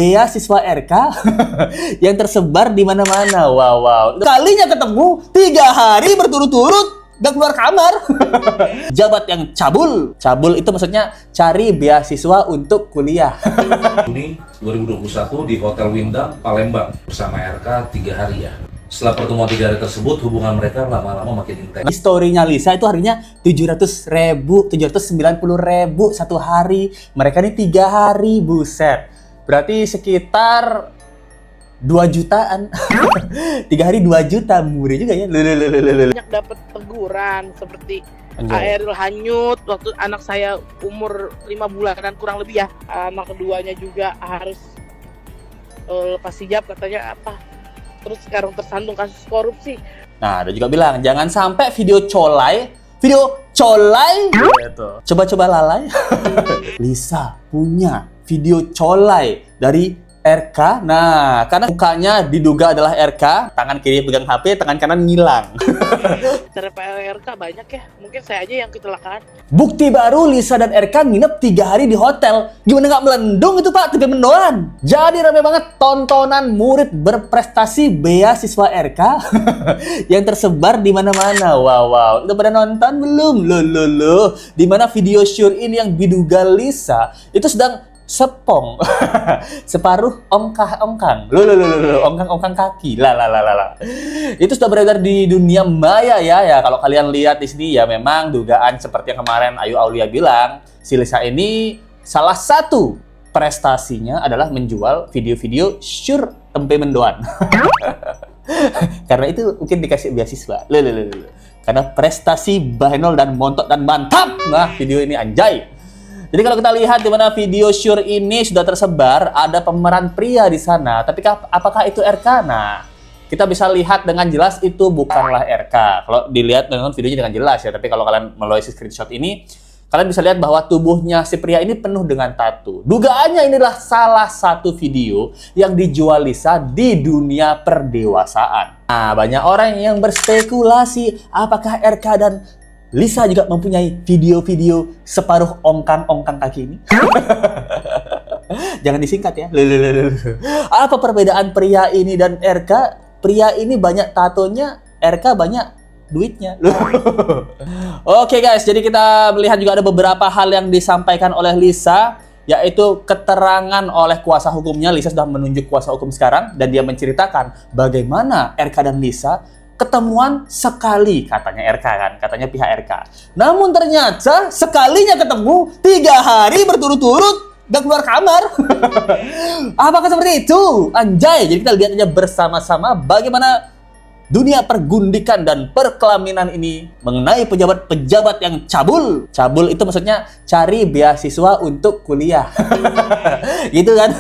beasiswa RK yang tersebar di mana-mana. Wow. Kalinya ketemu 3 hari berturut-turut gak keluar kamar. Jabat yang cabul. Cabul itu maksudnya cari beasiswa untuk kuliah. Juni 2021 di Hotel Windam, Palembang bersama RK 3 hari ya. Setelah pertemuan 3 hari tersebut, hubungan mereka lama-lama makin intens. Di story-nya Lisa itu harinya 700.000, 790.000 satu hari. Mereka ini 3 hari, buset. Berarti sekitar 2 jutaan. 3 hari 2 juta, murah juga ya. Banyak dapat teguran seperti air hanyut waktu anak saya umur 5 bulanan kurang lebih ya. Anak keduanya juga harus lepas hijab katanya apa. Terus sekarang tersandung kasus korupsi. Nah, ada juga bilang jangan sampai video colai gitu. Coba-coba lalai. Lisa punya video colai dari RK. Nah, karena mukanya diduga adalah RK, tangan kiri pegang HP, tangan kanan ngilang. Cara RK banyak ya, mungkin saya aja yang kecelakaan. Bukti baru, Lisa dan RK nginep 3 hari di hotel. Gimana nggak melendung itu Pak, 3 mendoan. Jadi rame banget tontonan murid berprestasi beasiswa RK yang tersebar di mana-mana. Wow. Udah pada nonton belum? Loh. Di mana video syur ini yang diduga Lisa itu sedang sepong separuh ongkang ongkang kaki itu sudah beredar di dunia maya ya. Kalau kalian lihat di sini ya, memang dugaan seperti yang kemarin Ayu Aulia bilang, si Lisa ini salah satu prestasinya adalah menjual video-video syur tempe mendoan. Karena itu mungkin dikasih beasiswa. Karena prestasi Bahenol dan Montok dan mantap. Nah, video ini anjay. Jadi kalau kita lihat di mana video syur ini sudah tersebar, ada pemeran pria di sana. Tapi apakah itu RK? Nah, kita bisa lihat dengan jelas itu bukanlah RK. Kalau dilihat dengan videonya dengan jelas ya. Tapi kalau kalian melalui screenshot ini, kalian bisa lihat bahwa tubuhnya si pria ini penuh dengan tato. Dugaannya inilah salah satu video yang dijual Lisa di dunia perdewasaan. Nah, banyak orang yang berspekulasi apakah RK dan Lisa juga mempunyai video-video separuh ongkang kaki ini. Jangan disingkat ya. Apa perbedaan pria ini dan RK? Pria ini banyak tatonya, RK banyak duitnya. Oke guys, jadi kita melihat juga ada beberapa hal yang disampaikan oleh Lisa, yaitu keterangan oleh kuasa hukumnya. Lisa sudah menunjuk kuasa hukum sekarang dan dia menceritakan bagaimana RK dan Lisa ketemuan sekali, katanya RK kan, katanya pihak RK. Namun ternyata sekalinya ketemu 3 hari berturut-turut gak keluar kamar. Apakah seperti itu? Anjay, jadi kita lihat aja bersama-sama bagaimana dunia pergundikan dan perkelaminan ini mengenai pejabat-pejabat yang cabul. Cabul itu maksudnya cari beasiswa untuk kuliah. Gitu kan?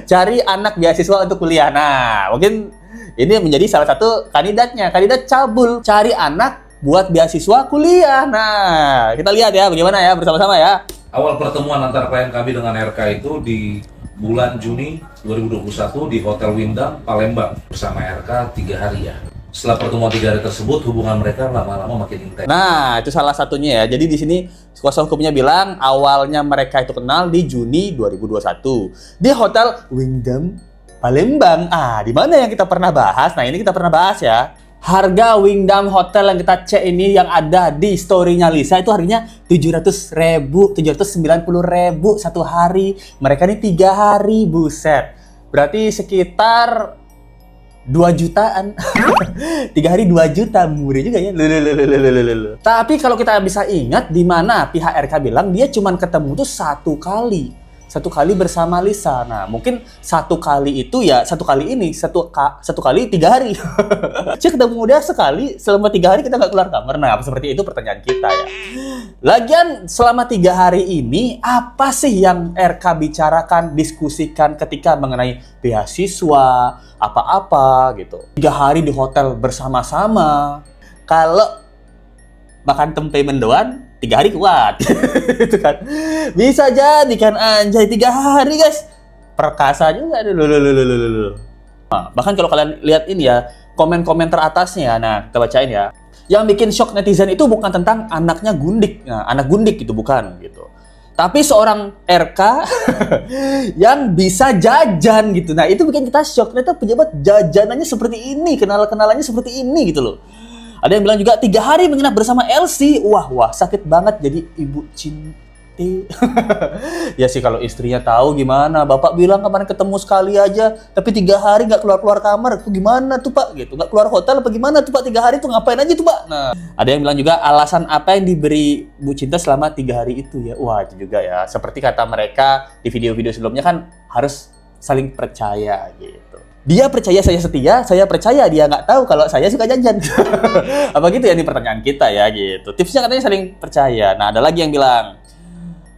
Cari anak beasiswa untuk kuliah. Nah, mungkin ini menjadi salah satu kandidatnya, kandidat cabul, cari anak buat beasiswa kuliah. Nah, kita lihat ya bagaimana ya bersama-sama ya. Awal pertemuan antara klien kami dengan RK itu di bulan Juni 2021 di Hotel Windam, Palembang bersama RK 3 hari ya. Setelah pertemuan 3 hari tersebut, hubungan mereka lama-lama makin intens. Nah, itu salah satunya ya. Jadi di sini kuasa hukumnya bilang awalnya mereka itu kenal di Juni 2021 di Hotel Windam Palembang. Di mana yang kita pernah bahas? Nah, ini kita pernah bahas ya. Harga Windam Hotel yang kita cek ini yang ada di story-nya Lisa itu harganya 700.000, 790.000 satu hari. Mereka ini 3 hari, buset. Berarti sekitar 2 jutaan. 3 hari 2 juta, murah juga ya. Tapi kalau kita bisa ingat di mana pihak RK bilang dia cuma ketemu tuh 1 kali. 1 kali bersama Lisa. Nah, mungkin 1 kali itu ya, 1 kali ini, 1 kali 3 hari. Cik, ketemu dia sekali, selama 3 hari kita nggak keluar kamar. Nah, seperti itu pertanyaan kita ya. Lagian, selama 3 hari ini, apa sih yang RK bicarakan, diskusikan ketika mengenai beasiswa, apa-apa gitu. 3 hari di hotel bersama-sama. Kalau makan tempe mendoan, 3 hari kuat. Itu kan. Bisa jadi kan, anjay, 3 hari guys. Perkasa juga. Nah, bahkan kalau kalian lihat ini ya, komen-komentar atasnya. Nah, kita bacain ya. Yang bikin shock netizen itu bukan tentang anaknya gundik. Nah, anak gundik gitu, bukan gitu. Tapi seorang RK yang bisa jajan gitu. Nah, itu bikin kita shock. Ternyata pejabat jajanannya seperti ini, kenalannya seperti ini gitu loh. Ada yang bilang juga 3 hari menginap bersama Elsie. Wah, sakit banget jadi ibu cinta. Ya sih kalau istrinya tahu gimana. Bapak bilang kemarin ketemu sekali aja, tapi 3 hari nggak keluar kekamar. Itu gimana tuh Pak? Gitu, nggak keluar hotel apa gimana tuh Pak? 3 hari tuh ngapain aja tuh Pak? Nah, ada yang bilang juga alasan apa yang diberi Bu Cinta selama 3 hari itu ya. Wah itu juga ya. Seperti kata mereka di video-video sebelumnya kan harus saling percaya gitu. Dia percaya saya setia, saya percaya dia nggak tahu kalau saya suka jajan. Apa gitu ya, ini pertanyaan kita ya gitu. Tipsnya katanya saling percaya. Nah ada lagi yang bilang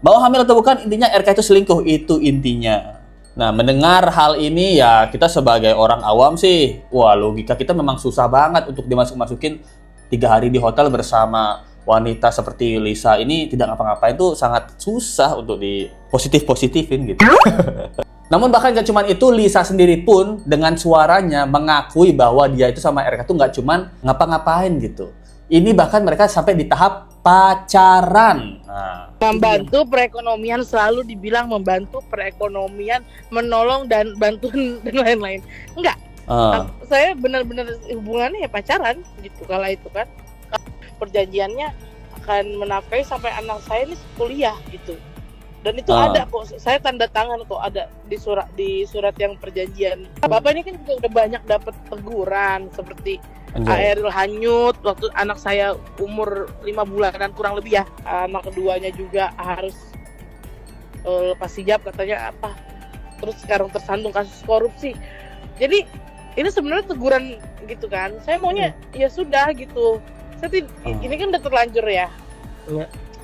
bahwa hamil atau bukan, intinya RK itu selingkuh, itu intinya. Nah, mendengar hal ini ya kita sebagai orang awam sih, wah logika kita memang susah banget untuk dimasuk-masukin 3 hari di hotel bersama wanita seperti Lisa ini tidak ngapa-ngapain itu sangat susah untuk di positifin gitu. Namun bahkan gak cuma itu, Lisa sendiri pun dengan suaranya mengakui bahwa dia itu sama RK itu nggak cuma ngapa-ngapain gitu. Ini bahkan mereka sampai di tahap pacaran. Nah, Membantu perekonomian, selalu dibilang membantu perekonomian, menolong dan bantuan dan lain-lain. Enggak. Saya benar-benar hubungannya ya pacaran gitu kala itu kan. Perjanjiannya akan menafkahi sampai anak saya ini kuliah gitu. Dan itu ada kok, saya tanda tangan kok, ada di surat yang perjanjian. Bapak ini kan juga udah banyak dapat teguran seperti air hanyut waktu anak saya umur 5 bulanan kurang lebih ya. Anak keduanya juga harus lepas hijab katanya apa. Terus sekarang tersandung kasus korupsi. Jadi ini sebenarnya teguran gitu kan. Saya maunya ya sudah gitu. Ini kan udah terlanjur ya.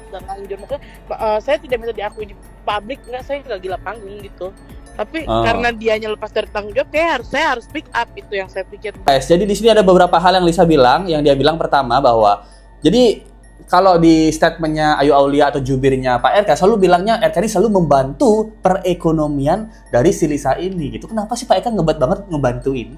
Dan lanjut maksudnya saya tidak bisa diakui di publik, enggak, saya nggak gila panggung gitu, tapi karena dianya lepas dari tanggung jawab saya harus pick up, itu yang saya pikir. Guys, jadi di sini ada beberapa hal yang Lisa bilang. Yang dia bilang pertama bahwa jadi kalau di statementnya Ayu Aulia atau jubirnya Pak RK selalu bilangnya RK ini selalu membantu perekonomian dari si Lisa ini gitu. Kenapa sih Pak RK ngebat banget ngebantuin?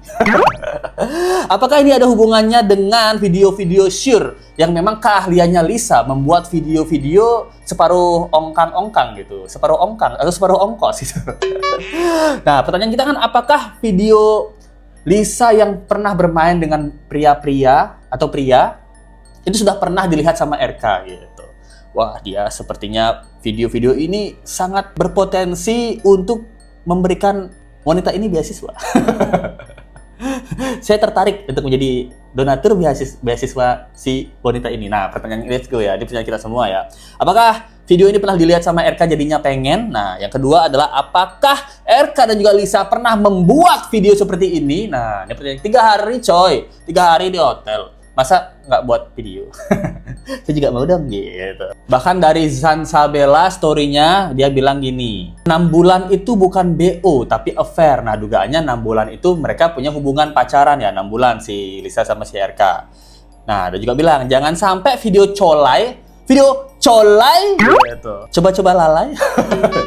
Apakah ini ada hubungannya dengan video-video Sure yang memang keahliannya Lisa membuat video-video separuh ongkang gitu, separuh ongkang atau separuh ongkos gitu. Nah, pertanyaan kita kan apakah video Lisa yang pernah bermain dengan pria-pria atau pria itu sudah pernah dilihat sama RK gitu. Wah, dia sepertinya video-video ini sangat berpotensi untuk memberikan wanita ini beasiswa. Saya tertarik untuk menjadi donatur beasiswa si wanita ini. Nah, pertanyaan let's go ya, ini pertanyaan kita semua ya. Apakah video ini pernah dilihat sama RK jadinya pengen? Nah, yang kedua adalah apakah RK dan juga Lisa pernah membuat video seperti ini? Nah, ini pertanyaan 3 hari coy, 3 hari di hotel. Masa nggak buat video? Saya juga mau dong gitu. Bahkan dari Zansabella story-nya dia bilang gini, 6 bulan itu bukan BO tapi affair. Nah dugaannya 6 bulan itu mereka punya hubungan pacaran ya, 6 bulan si Lisa sama si RK. Nah dia juga bilang jangan sampai video colai gitu. Coba-coba lalai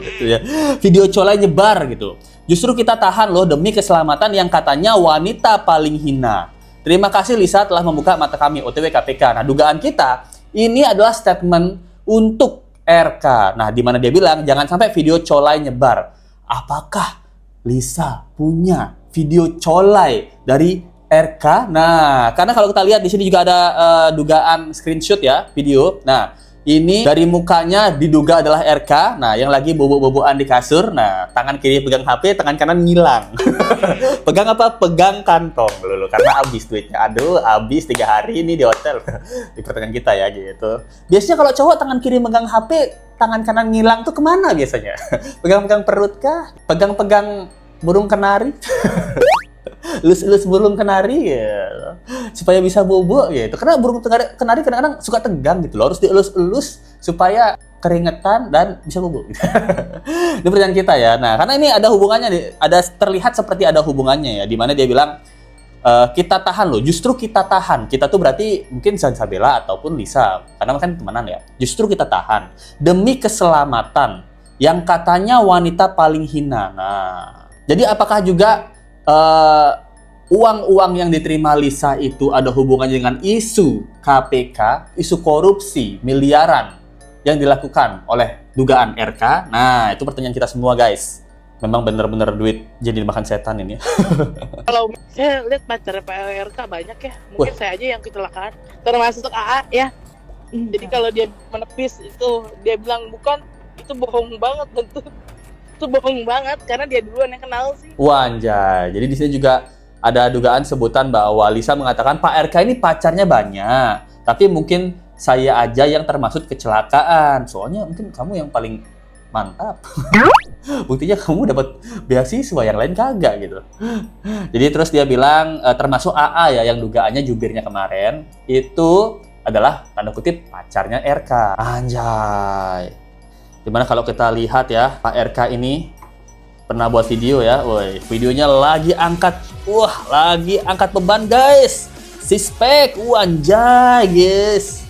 gitu ya. Video colai nyebar gitu. Justru kita tahan loh demi keselamatan yang katanya wanita paling hina. Terima kasih Lisa telah membuka mata kami, OTW KPK. Nah, dugaan kita ini adalah statement untuk RK. Nah, di mana dia bilang jangan sampai video colai nyebar. Apakah Lisa punya video colai dari RK? Nah, karena kalau kita lihat di sini juga ada dugaan screenshot ya, video. Nah, ini dari mukanya diduga adalah RK. Nah, yang lagi bobo-boboan di kasur. Nah, tangan kiri pegang HP, tangan kanan ngilang. Pegang apa? Pegang kantong dulu karena habis duitnya. Aduh, habis 3 hari ini di hotel. Di pertanyaan kita ya gitu. Biasanya kalau cowok tangan kiri megang HP, tangan kanan ngilang tuh kemana biasanya? Pegang-pegang perut kah? Pegang-pegang burung kenari? Elus burung kenari ya, supaya bisa bobo gitu. Karena burung kenari kadang-kadang suka tegang gitu loh, harus dielus-elus supaya keringetan dan bisa bobo gitu. Ini pertanyaan kita ya. Nah, karena ini ada hubungannya, ada terlihat seperti ada hubungannya ya, di mana dia bilang kita tahan loh, justru kita tahan. Kita tuh berarti mungkin Zansabella ataupun Lisa, karena kan temenan ya. Justru kita tahan demi keselamatan yang katanya wanita paling hina. Nah, jadi apakah juga uang-uang yang diterima Lisa itu ada hubungannya dengan isu KPK, isu korupsi miliaran yang dilakukan oleh dugaan RK. Nah, itu pertanyaan kita semua, guys. Memang bener-bener duit jadi makan setan ini. Kalau saya lihat pacar Pak RK banyak ya, mungkin saya aja yang kecelakaan, termasuk AA ya. Jadi kalau dia menepis itu, dia bilang bukan, itu bohong banget tentu. Itu bohong banget karena dia duluan yang kenal sih. Wah, anjay. Jadi di sini juga ada dugaan sebutan bahwa Lisa mengatakan Pak RK ini pacarnya banyak, tapi mungkin saya aja yang termasuk kecelakaan. Soalnya mungkin kamu yang paling mantap. Buktinya kamu dapat beasiswa, yang lain kagak gitu. Jadi terus dia bilang termasuk AA ya yang dugaannya jubirnya kemarin itu adalah tanda kutip pacarnya RK. Anjay. Dimana kalau kita lihat ya, Pak RK ini pernah buat video ya, woi, videonya lagi angkat beban guys, sispek, anjay guys,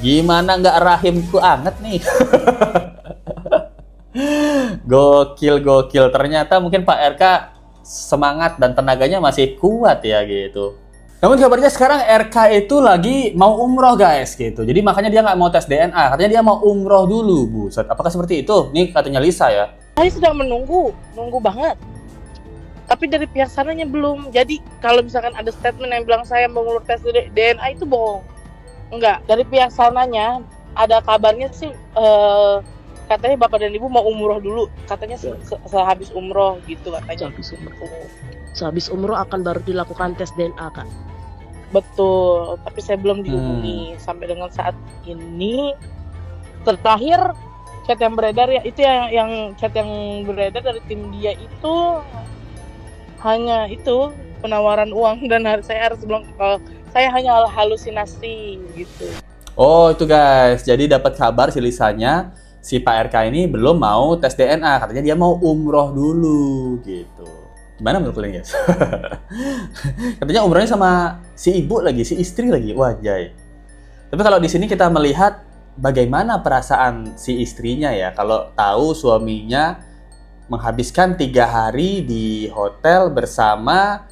gimana nggak rahimku anget nih. Gokil, ternyata mungkin Pak RK semangat dan tenaganya masih kuat ya gitu. Namun kabarnya sekarang RK itu lagi mau umroh guys gitu, jadi makanya dia nggak mau tes DNA, katanya dia mau umroh dulu. Buset, apakah seperti itu? Nih katanya Lisa ya. Saya sedang nunggu banget. Tapi dari pihak sananya belum. Jadi kalau misalkan ada statement yang bilang saya mau ngulur tes DNA itu bohong. Enggak, dari pihak sananya ada kabarnya sih katanya bapak dan ibu mau umroh dulu. Katanya sehabis umroh gitu katanya. Sehabis umroh akan baru dilakukan tes DNA, Kak. Betul, tapi saya belum dihubungi sampai dengan saat ini. Terakhir chat yang beredar ya, itu yang chat yang beredar dari tim dia itu hanya itu penawaran uang dan saya harus bilang kalau saya hanya halusinasi gitu. Oh itu guys, jadi dapat kabar si Lisanya si Pak RK ini belum mau tes DNA, katanya dia mau umroh dulu gitu. Gimana menurut kalian guys? Katanya umrohnya sama si ibu lagi, si istri lagi, wajay. Tapi kalau di sini kita melihat bagaimana perasaan si istrinya ya kalau tahu suaminya menghabiskan 3 hari di hotel bersama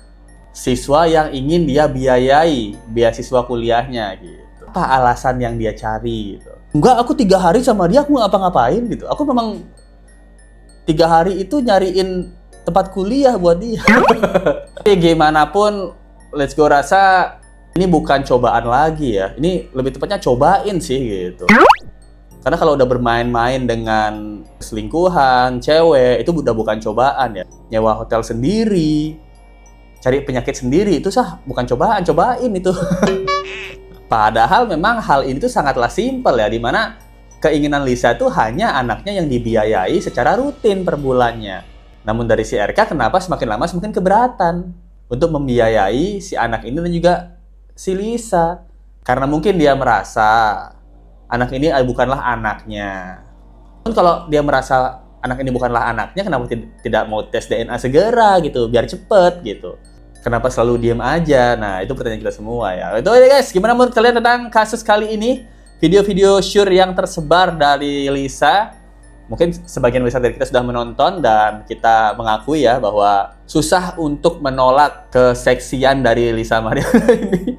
siswa yang ingin dia biayai beasiswa kuliahnya gitu. Apa alasan yang dia cari gitu? Enggak, aku 3 hari sama dia aku nggak ngapa-ngapain gitu. Aku memang 3 hari itu nyariin tempat kuliah buat dia. Tapi gimana pun, let's go rasa ini bukan cobaan lagi ya. Ini lebih tepatnya cobain sih gitu. Karena kalau udah bermain-main dengan selingkuhan, cewek, itu udah bukan cobaan ya. Nyewa hotel sendiri, cari penyakit sendiri, itu bukan cobaan, cobain itu. Padahal memang hal ini tuh sangatlah simpel ya, dimana keinginan Lisa tuh hanya anaknya yang dibiayai secara rutin per bulannya. Namun dari si RK kenapa semakin lama semakin keberatan untuk membiayai si anak ini dan juga si Lisa. Karena mungkin dia merasa anak ini bukanlah anaknya. Kalau dia merasa anak ini bukanlah anaknya, kenapa tidak mau tes DNA segera gitu, biar cepet gitu. Kenapa selalu diam aja? Nah, itu pertanyaan kita semua ya. Itu aja guys, gimana menurut kalian tentang kasus kali ini? Video-video syur yang tersebar dari Lisa. Mungkin sebagian besar dari kita sudah menonton dan kita mengakui ya bahwa susah untuk menolak keseksian dari Lisa Mariana ini.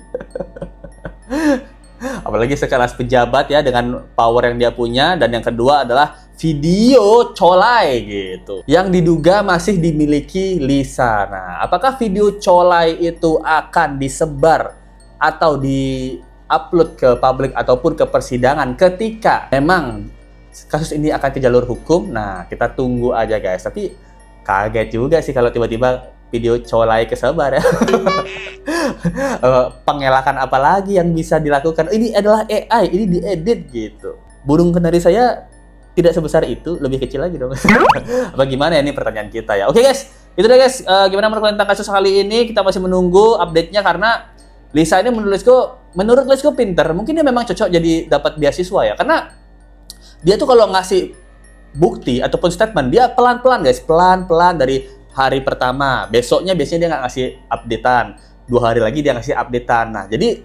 Apalagi sekelas pejabat ya dengan power yang dia punya, dan yang kedua adalah video colai gitu yang diduga masih dimiliki Lisa. Nah, apakah video colai itu akan disebar atau di-upload ke publik ataupun ke persidangan ketika memang kasus ini akan ke jalur hukum? Nah, kita tunggu aja guys. Tapi kaget juga sih kalau tiba-tiba video colai kesebar ya. Pengelakan apa lagi yang bisa dilakukan? Ini adalah AI, ini diedit gitu. Burung kenari saya tidak sebesar itu, lebih kecil lagi dong. Apa gimana ya, ini pertanyaan kita ya. Oke guys, itu deh guys. Gimana menurut kalian tentang kasus kali ini? Kita masih menunggu update-nya karena Lisa ini menurut Lesko pinter. Mungkin dia memang cocok jadi dapat beasiswa ya. Karena dia tuh kalau ngasih bukti ataupun statement, dia pelan-pelan guys. Pelan-pelan dari hari pertama. Besoknya biasanya dia nggak ngasih updatean. 2 hari lagi dia ngasih updatean. Nah, jadi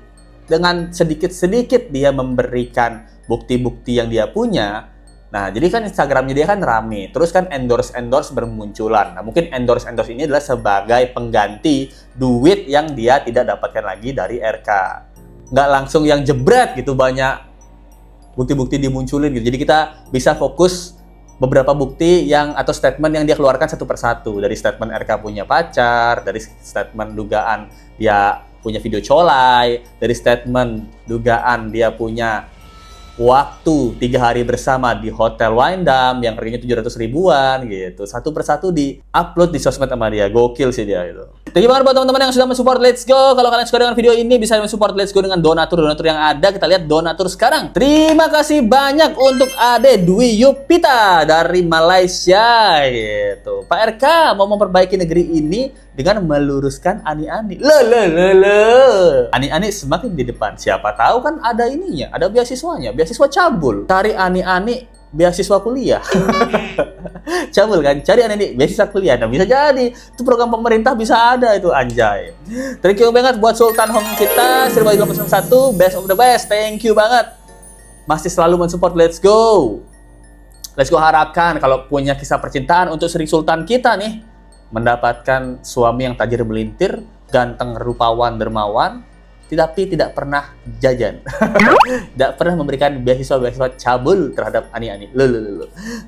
dengan sedikit-sedikit dia memberikan bukti-bukti yang dia punya. Nah, jadi kan Instagramnya dia kan rame. Terus kan endorse bermunculan. Nah, mungkin endorse ini adalah sebagai pengganti duit yang dia tidak dapatkan lagi dari RK. Nggak langsung yang jebret gitu banyak bukti-bukti dimunculin gitu. Jadi kita bisa fokus beberapa bukti yang atau statement yang dia keluarkan satu persatu. Dari statement RK punya pacar, dari statement dugaan dia punya video colai, dari statement dugaan dia punya waktu 3 hari bersama di Hotel Windham yang harganya 700 ribuan gitu. Satu persatu di-upload di sosmed sama dia. Gokil sih dia gitu. Thank you banget buat teman-teman yang sudah mensupport Let's Go. Kalau kalian suka dengan video ini bisa mensupport Let's Go dengan donatur-donatur yang ada. Kita lihat donatur sekarang. Terima kasih banyak untuk Ade Dwi Yupita dari Malaysia gitu. Pak RK mau memperbaiki negeri ini dengan meluruskan ani-ani. Ani-ani semakin di depan. Siapa tahu kan ada ininya, ada beasiswanya, beasiswa cabul. Cari ani-ani beasiswa kuliah. Cabul kan, cari ani-ani beasiswa kuliah. Nah, bisa jadi itu program pemerintah bisa ada itu, anjay. Thank you banget buat Sultan Hong kita 1891, best of the best. Thank you banget. Masih selalu mensupport Let's Go. Let's Go harapkan kalau punya kisah percintaan untuk Sri Sultan kita nih, mendapatkan suami yang tajir melintir, ganteng, rupawan, dermawan, tapi tidak pernah jajan. Tidak pernah memberikan beasiswa-beasiswa cabul terhadap ani-ani.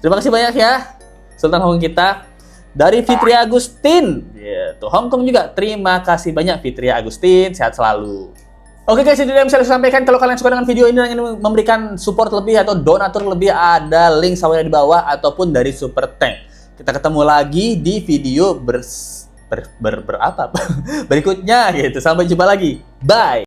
Terima kasih banyak ya Sultan Hong kita. Dari Fitri Agustin gitu. Hongkong juga. Terima kasih banyak Fitri Agustin, sehat selalu. Oke guys, itu yang bisa saya sampaikan. Kalau kalian suka dengan video ini dan ingin memberikan support lebih atau donatur lebih, ada link sawahnya di bawah ataupun dari Super Tank. Kita ketemu lagi di video berikutnya gitu. Sampai jumpa lagi. Bye.